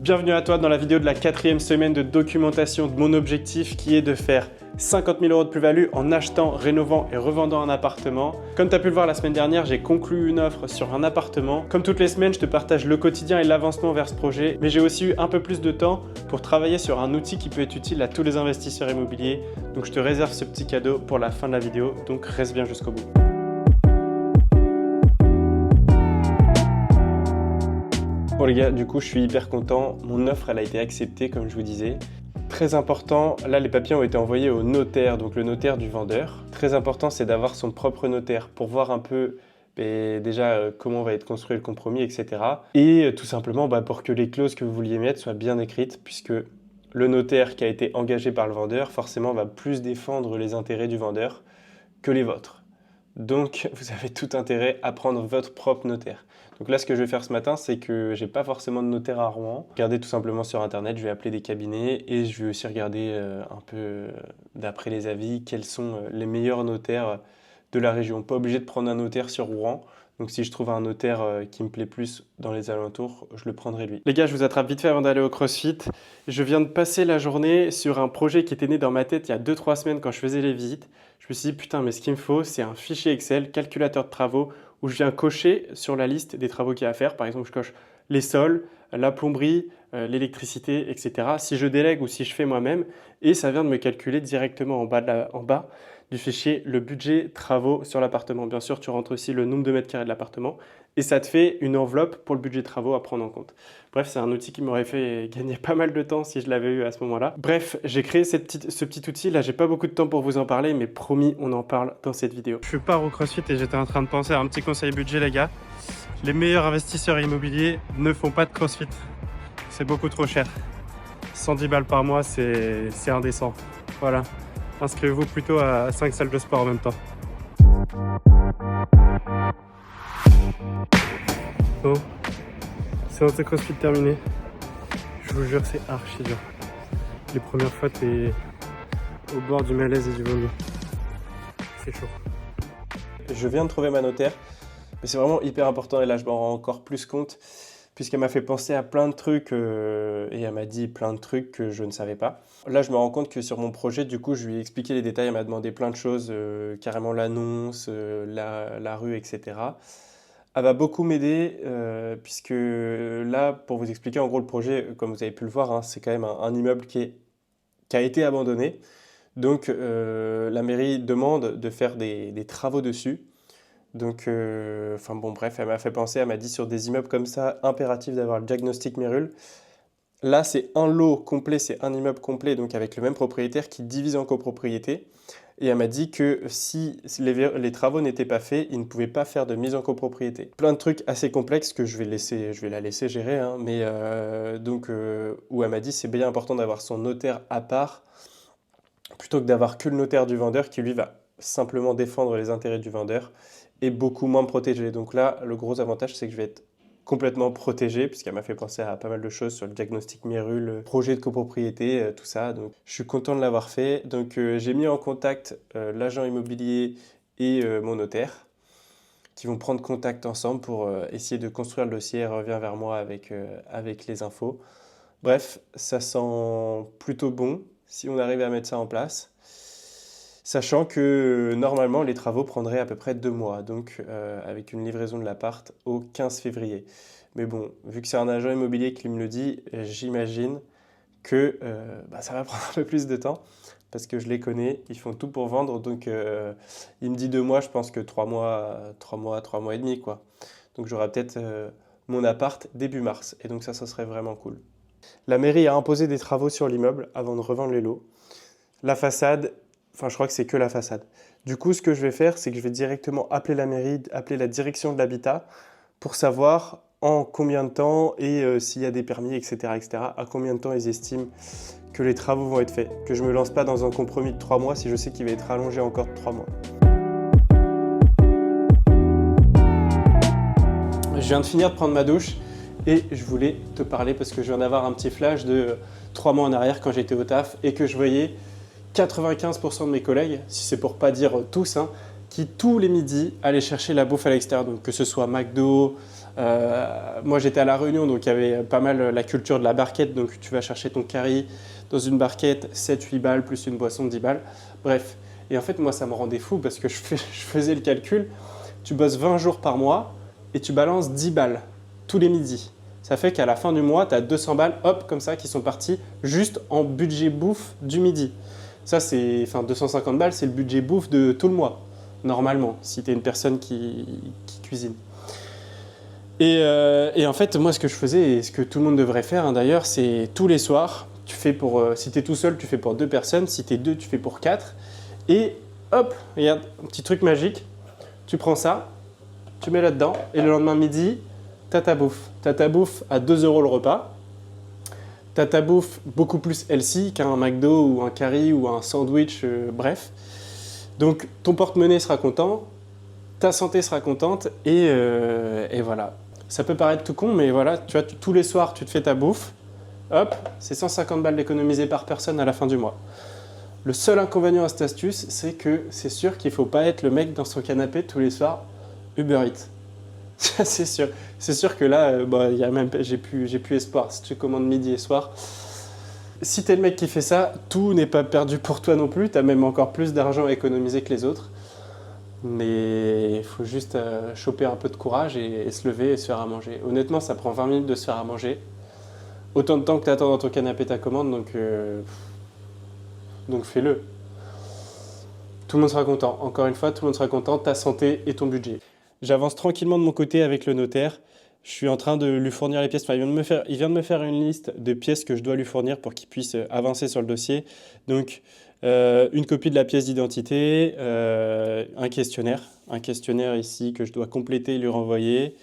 Bienvenue à toi dans la vidéo de la 4e semaine de documentation de mon objectif qui est de faire 50 000 € de plus-value en achetant, rénovant et revendant un appartement. Comme tu as pu le voir la semaine dernière, j'ai conclu une offre sur un appartement. Comme toutes les semaines, je te partage le quotidien et l'avancement vers ce projet, mais j'ai aussi eu un peu plus de temps pour travailler sur un outil qui peut être utile à tous les investisseurs immobiliers. Donc je te réserve ce petit cadeau pour la fin de la vidéo, donc reste bien jusqu'au bout. Bon les gars, du coup je suis hyper content, mon offre elle a été acceptée comme je vous disais. Très important, là les papiers ont été envoyés au notaire, donc le notaire du vendeur. Très important c'est d'avoir son propre notaire pour voir un peu déjà comment va être construit le compromis, etc. Et tout simplement pour que les clauses que vous vouliez mettre soient bien écrites, puisque le notaire qui a été engagé par le vendeur forcément va plus défendre les intérêts du vendeur que les vôtres. Donc vous avez tout intérêt à prendre votre propre notaire. Donc là, ce que je vais faire ce matin, c'est que j'ai pas forcément de notaire à Rouen. Regardez tout simplement sur internet, je vais appeler des cabinets et je vais aussi regarder un peu d'après les avis quels sont les meilleurs notaires de la région. Pas obligé de prendre un notaire sur Rouen. Donc si je trouve un notaire qui me plaît plus dans les alentours, je le prendrai lui. Les gars, je vous attrape vite fait avant d'aller au CrossFit. Je viens de passer la journée sur un projet qui était né dans ma tête il y a 2-3 semaines quand je faisais les visites. Je me suis dit, putain, mais ce qu'il me faut, c'est un fichier Excel, calculateur de travaux, où je viens cocher sur la liste des travaux qu'il y a à faire. Par exemple, je coche les sols, la plomberie, l'électricité, etc. Si je délègue ou si je fais moi-même, et ça vient de me calculer directement en bas du fichier le budget travaux sur l'appartement. Bien sûr, tu rentres aussi le nombre de mètres carrés de l'appartement et ça te fait une enveloppe pour le budget travaux à prendre en compte. Bref, c'est un outil qui m'aurait fait gagner pas mal de temps si je l'avais eu à ce moment-là. Bref, j'ai créé ce petit outil. Là, j'ai pas beaucoup de temps pour vous en parler, mais promis, on en parle dans cette vidéo. Je pars au CrossFit et j'étais en train de penser à un petit conseil budget, les gars. Les meilleurs investisseurs immobiliers ne font pas de CrossFit. C'est beaucoup trop cher. 110 balles par mois, c'est indécent. Voilà. Inscrivez-vous plutôt à 5 salles de sport en même temps. Bon, séance de CrossFit terminée. Je vous jure, c'est archi dur. Les premières fois, t'es au bord du malaise et du vomi. C'est chaud. Je viens de trouver ma notaire, mais c'est vraiment hyper important et là, je m'en rends encore plus compte puisqu'elle m'a fait penser à plein de trucs et elle m'a dit plein de trucs que je ne savais pas. Là, je me rends compte que sur mon projet, du coup, je lui ai expliqué les détails, elle m'a demandé plein de choses, carrément l'annonce, la rue, etc. Elle va beaucoup m'aider puisque là, pour vous expliquer, en gros, le projet, comme vous avez pu le voir, hein, c'est quand même un immeuble qui a été abandonné. Donc, la mairie demande de faire des travaux dessus. Donc, bref, elle m'a fait penser, elle m'a dit sur des immeubles comme ça, impératif d'avoir le diagnostic MERUL. Là, c'est un lot complet, c'est un immeuble complet, donc avec le même propriétaire qui divise en copropriété. Et elle m'a dit que si les travaux n'étaient pas faits, il ne pouvait pas faire de mise en copropriété. Plein de trucs assez complexes que je vais la laisser gérer, hein, mais où elle m'a dit c'est bien important d'avoir son notaire à part, plutôt que d'avoir que le notaire du vendeur qui lui va simplement défendre les intérêts du vendeur et beaucoup moins me protéger. Donc là, le gros avantage, c'est que je vais être complètement protégé, puisqu'elle m'a fait penser à pas mal de choses sur le diagnostic MERUL, le projet de copropriété, tout ça. Donc, je suis content de l'avoir fait. Donc, j'ai mis en contact l'agent immobilier et mon notaire, qui vont prendre contact ensemble pour essayer de construire le dossier. Elle revient vers moi avec les infos. Bref, ça sent plutôt bon si on arrive à mettre ça en place. Sachant que normalement les travaux prendraient à peu près 2 mois, donc avec une livraison de l'appart au 15 février. Mais bon, vu que c'est un agent immobilier qui me le dit, j'imagine que ça va prendre un peu plus de temps, parce que je les connais, ils font tout pour vendre, donc il me dit 2 mois, je pense que 3 mois et demi, quoi. Donc j'aurai peut-être mon appart début mars, et donc ça serait vraiment cool. La mairie a imposé des travaux sur l'immeuble avant de revendre les lots. La façade, je crois que c'est que la façade. Du coup, ce que je vais faire, c'est que je vais directement appeler la mairie, appeler la direction de l'habitat pour savoir en combien de temps et s'il y a des permis, etc., à combien de temps ils estiment que les travaux vont être faits. Que je ne me lance pas dans un compromis de 3 mois si je sais qu'il va être allongé encore de 3 mois. Je viens de finir de prendre ma douche et je voulais te parler parce que je viens d'avoir un petit flash de 3 mois en arrière quand j'étais au taf et que je voyais 95% de mes collègues, si c'est pour pas dire tous, qui tous les midis allaient chercher la bouffe à l'extérieur. Donc que ce soit McDo, Moi, j'étais à La Réunion, donc il y avait pas mal la culture de la barquette. Donc, tu vas chercher ton curry dans une barquette, 7-8 balles, plus une boisson de 10 balles. Bref. Et en fait, moi, ça me rendait fou parce que je faisais le calcul. Tu bosses 20 jours par mois et tu balances 10 balles tous les midis. Ça fait qu'à la fin du mois, tu as 200 balles, hop, comme ça, qui sont parties juste en budget bouffe du midi. Ça, c'est, enfin, 250 balles, c'est le budget bouffe de tout le mois, normalement, si tu es une personne qui cuisine. Et en fait, moi, ce que je faisais, et ce que tout le monde devrait faire hein, d'ailleurs, c'est tous les soirs, tu fais pour, si tu es tout seul, tu fais pour 2 personnes, si tu es 2, tu fais pour 4. Et hop, regarde, un petit truc magique, tu prends ça, tu mets là-dedans, et le lendemain midi, t'as ta bouffe. T'as ta bouffe à 2 € le repas. T'as ta bouffe beaucoup plus healthy qu'un McDo ou un curry ou un sandwich, bref. Donc ton porte-monnaie sera content, ta santé sera contente et voilà. Ça peut paraître tout con, mais voilà, tu vois, tous les soirs, tu te fais ta bouffe. Hop, c'est 150 balles d'économiser par personne à la fin du mois. Le seul inconvénient à cette astuce, c'est que c'est sûr qu'il ne faut pas être le mec dans son canapé tous les soirs Uber Eats. C'est sûr. C'est sûr que là, j'ai plus espoir. Si tu commandes midi et soir, si tu es le mec qui fait ça, tout n'est pas perdu pour toi non plus. Tu as même encore plus d'argent à économiser que les autres. Mais il faut juste choper un peu de courage et se lever et se faire à manger. Honnêtement, ça prend 20 minutes de se faire à manger. Autant de temps que tu attends dans ton canapé ta commande, donc fais-le. Tout le monde sera content. Encore une fois, tout le monde sera content, ta santé et ton budget. J'avance tranquillement de mon côté avec le notaire. Je suis en train de lui fournir les pièces. Enfin, il vient de me faire une liste de pièces que je dois lui fournir pour qu'il puisse avancer sur le dossier. Donc, une copie de la pièce d'identité, un questionnaire ici que je dois compléter et lui renvoyer,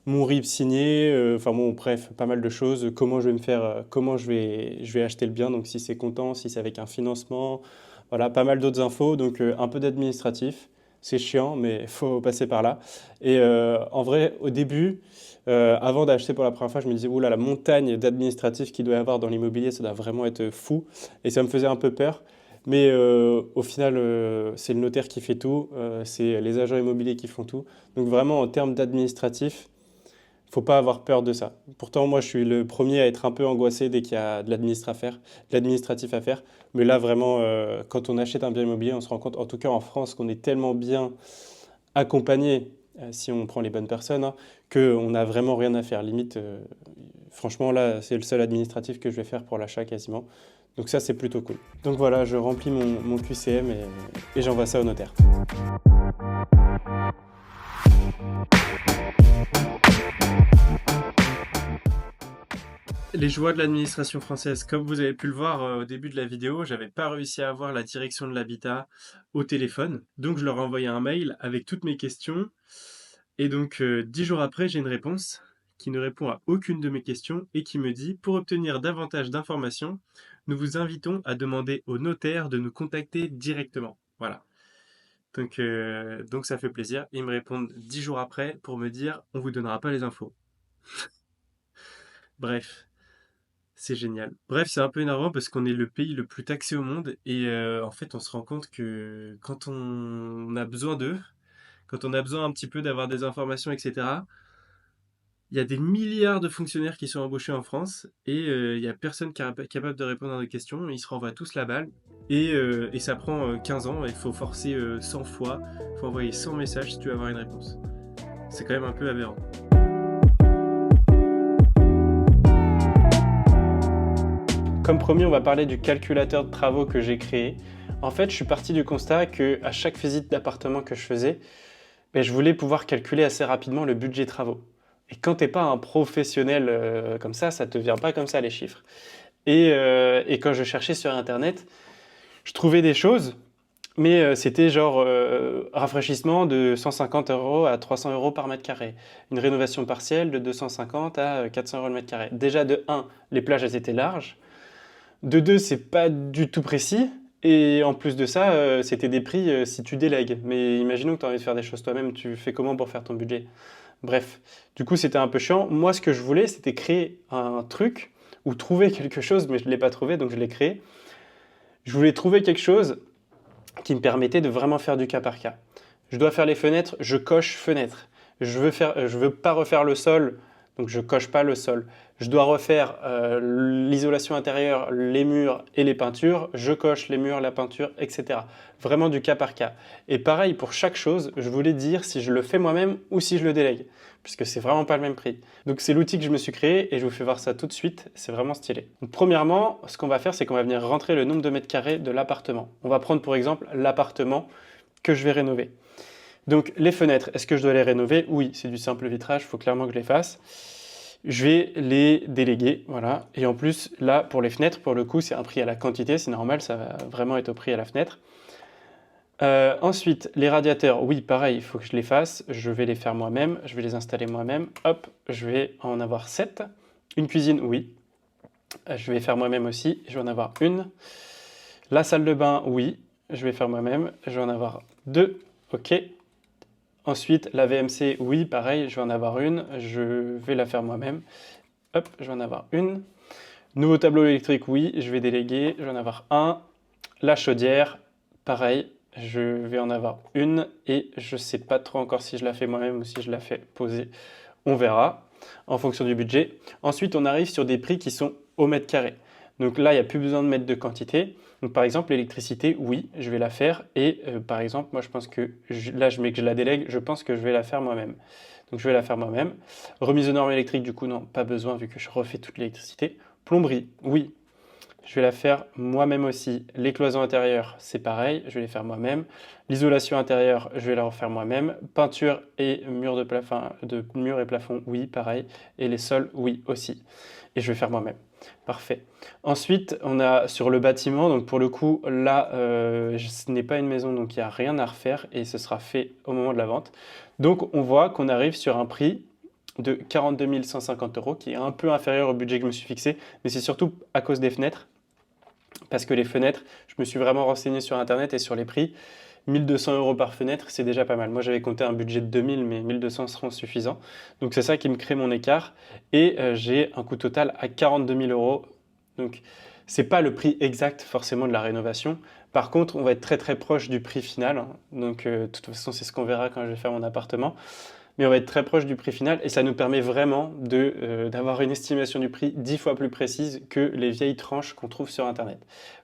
mon RIB signé, enfin bon, bref, pas mal de choses. Comment je vais me faire, comment je vais acheter le bien, donc si c'est comptant, si c'est avec un financement, voilà, pas mal d'autres infos. Donc, un peu d'administratif. C'est chiant, mais il faut passer par là. Et en vrai, au début, avant d'acheter pour la première fois, je me disais, oula, la montagne d'administratifs qu'il doit y avoir dans l'immobilier, ça doit vraiment être fou. Et ça me faisait un peu peur. Mais au final, c'est le notaire qui fait tout, c'est les agents immobiliers qui font tout. Donc vraiment, en termes d'administratif, il ne faut pas avoir peur de ça. Pourtant, moi, je suis le premier à être un peu angoissé dès qu'il y a de l'administratif à faire. Mais là, vraiment, quand on achète un bien immobilier, on se rend compte, en tout cas en France, qu'on est tellement bien accompagné, si on prend les bonnes personnes, hein, qu'on n'a vraiment rien à faire. Limite, franchement, là, c'est le seul administratif que je vais faire pour l'achat quasiment. Donc ça, c'est plutôt cool. Donc voilà, je remplis mon QCM et j'envoie ça au notaire. Les joies de l'administration française. Comme vous avez pu le voir au début de la vidéo, j'avais pas réussi à avoir la direction de l'habitat au téléphone. Donc je leur ai envoyé un mail avec toutes mes questions. Et donc 10 jours après, j'ai une réponse qui ne répond à aucune de mes questions et qui me dit: pour obtenir davantage d'informations, nous vous invitons à demander au notaire de nous contacter directement. Voilà. Donc ça fait plaisir. Ils me répondent 10 jours après pour me dire: on vous donnera pas les infos. Bref. C'est génial. Bref, c'est un peu énervant parce qu'on est le pays le plus taxé au monde et en fait, on se rend compte que quand on a besoin d'eux, quand on a besoin un petit peu d'avoir des informations, etc., il y a des milliards de fonctionnaires qui sont embauchés en France et il n'y a personne qui est capable de répondre à nos questions. Ils se renvoient tous la balle et ça prend 15 ans. Il faut forcer 100 fois, il faut envoyer 100 messages si tu veux avoir une réponse. C'est quand même un peu aberrant. Comme promis, on va parler du calculateur de travaux que j'ai créé. En fait, je suis parti du constat qu'à chaque visite d'appartement que je faisais, je voulais pouvoir calculer assez rapidement le budget travaux. Et quand tu n'es pas un professionnel comme ça ne te vient pas comme ça les chiffres. Et quand je cherchais sur Internet, je trouvais des choses, mais c'était genre rafraîchissement de 150 € à 300 € par mètre carré. Une rénovation partielle de 250 à 400 € le mètre carré. Déjà de 1, les plages elles étaient larges. De 2, c'est pas du tout précis. Et en plus de ça, c'était des prix si tu délègues. Mais imaginons que tu as envie de faire des choses toi-même, tu fais comment pour faire ton budget? Bref, du coup, c'était un peu chiant. Moi, ce que je voulais, c'était créer un truc ou trouver quelque chose, mais je ne l'ai pas trouvé, donc je l'ai créé. Je voulais trouver quelque chose qui me permettait de vraiment faire du cas par cas. Je dois faire les fenêtres, je coche fenêtre. je veux pas refaire le sol, donc je coche pas le sol. Je dois refaire l'isolation intérieure, les murs et les peintures, je coche les murs, la peinture, etc. Vraiment du cas par cas. Et pareil pour chaque chose, je voulais dire si je le fais moi-même ou si je le délègue, puisque c'est vraiment pas le même prix. Donc c'est l'outil que je me suis créé et je vous fais voir ça tout de suite, c'est vraiment stylé. Donc, premièrement, ce qu'on va faire, c'est qu'on va venir rentrer le nombre de mètres carrés de l'appartement. On va prendre pour exemple l'appartement que je vais rénover. Donc les fenêtres, est-ce que je dois les rénover? Oui, c'est du simple vitrage, il faut clairement que je les fasse. Je vais les déléguer, voilà. Et en plus, là, pour les fenêtres, pour le coup, c'est un prix à la quantité, c'est normal, ça va vraiment être au prix à la fenêtre. Ensuite, les radiateurs, oui, pareil, il faut que je les fasse. Je vais les faire moi-même, je vais les installer moi-même. Hop, je vais en avoir 7. Une cuisine, oui. Je vais faire moi-même aussi, je vais en avoir une. La salle de bain, oui, je vais faire moi-même, je vais en avoir 2. Ok. Ensuite, la VMC, oui, pareil, je vais en avoir une, je vais la faire moi-même. Hop, je vais en avoir une. Nouveau tableau électrique, oui, je vais déléguer, je vais en avoir un. La chaudière, pareil, je vais en avoir une et je ne sais pas trop encore si je la fais moi-même ou si je la fais poser. On verra en fonction du budget. Ensuite, on arrive sur des prix qui sont au mètre carré. Donc là, il n'y a plus besoin de mettre de quantité. Donc par exemple, l'électricité, oui, je vais la faire. Et par exemple, moi, je pense que là, je mets que je la délègue, je pense que je vais la faire moi-même. Donc je vais la faire moi-même. Remise aux normes électriques, du coup, non, pas besoin vu que je refais toute l'électricité. Plomberie, oui, je vais la faire moi-même aussi. Les cloisons intérieures, c'est pareil, je vais les faire moi-même. L'isolation intérieure, je vais la refaire moi-même. Peinture et murs murs et plafonds, oui, pareil. Et les sols, oui, aussi. Et je vais faire moi-même. Parfait. Ensuite, on a sur le bâtiment, donc pour le coup, là, ce n'est pas une maison, donc il n'y a rien à refaire et ce sera fait au moment de la vente. Donc, on voit qu'on arrive sur un prix de 42 150 €, qui est un peu inférieur au budget que je me suis fixé, mais c'est surtout à cause des fenêtres. Parce que les fenêtres, je me suis vraiment renseigné sur Internet et sur les prix. 1200 € par fenêtre, c'est déjà pas mal. Moi, j'avais compté un budget de 2000, mais 1200 seront suffisants. Donc, c'est ça qui me crée mon écart. Et j'ai un coût total à 42 000 €. Donc, c'est pas le prix exact forcément de la rénovation. Par contre, on va être très très proche du prix final. Donc, de toute façon, c'est ce qu'on verra quand je vais faire mon appartement. Mais on va être très proche du prix final et ça nous permet vraiment d'avoir une estimation du prix 10 fois plus précise que les vieilles tranches qu'on trouve sur Internet.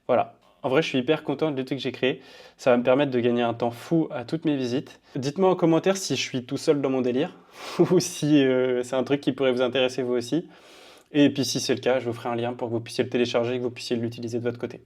Voilà. En vrai, je suis hyper content du truc que j'ai créé. Ça va me permettre de gagner un temps fou à toutes mes visites. Dites-moi en commentaire si je suis tout seul dans mon délire ou si c'est un truc qui pourrait vous intéresser vous aussi. Et puis si c'est le cas, je vous ferai un lien pour que vous puissiez le télécharger et que vous puissiez l'utiliser de votre côté.